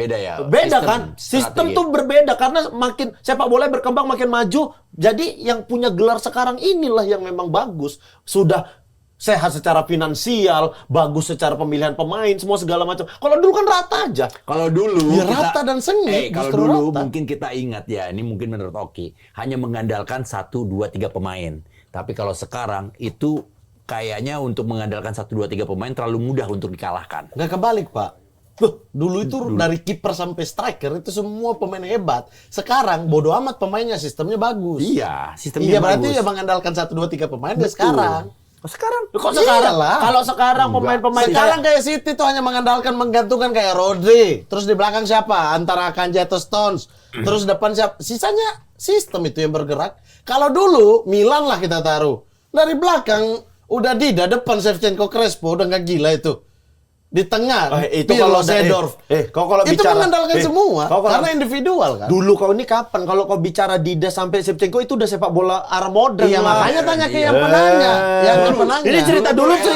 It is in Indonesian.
Beda ya. Beda kan? Sistem strategi. tuh berbeda karena makin sepak bola berkembang makin maju. Jadi yang punya gelar sekarang inilah yang memang bagus. Sudah sehat secara finansial, bagus secara pemilihan pemain, semua segala macam. Kalau dulu kan rata aja. Kalau dulu Ya, rata dan sengit, kalau justru dulu rata. mungkin kita ingat ya, ini mungkin menurut Oki, hanya mengandalkan 1, 2, 3 pemain. Tapi kalau sekarang itu kayaknya untuk mengandalkan 1, 2, 3 pemain terlalu mudah untuk dikalahkan. Nggak kebalik, Pak. Dulu itu dari kiper sampai striker itu semua pemain hebat. Sekarang bodo amat pemainnya, sistemnya bagus. Iya, sistemnya Iya, berarti bagus. ya mengandalkan 1, 2, 3 pemain ya Betul. sekarang. Sekarang Kok sekarang? Iyalah. Kalau sekarang pemain-pemain Sekarang kayak City tuh hanya mengandalkan menggantungkan kayak Rodri. Terus di belakang siapa? Antara Akanji atau Stones. Terus depan siapa? Sisanya sistem itu yang bergerak. Kalau dulu Milan lah kita taruh. Dari belakang udah Dida, depan Shevchenko, Crespo udah nggak gila itu. Di tengah itu Pirlo, kalau Seedorf. kau kalau itu bicara mengandalkan semua kau kalau- karena individual kan. Dulu kau ini kapan? Kalau kau bicara Dida sampai Shevchenko itu udah sepak bola era modern Iya, lah. makanya tanya ke yang penanya. Yang penanya. Ini cerita dulu, cerita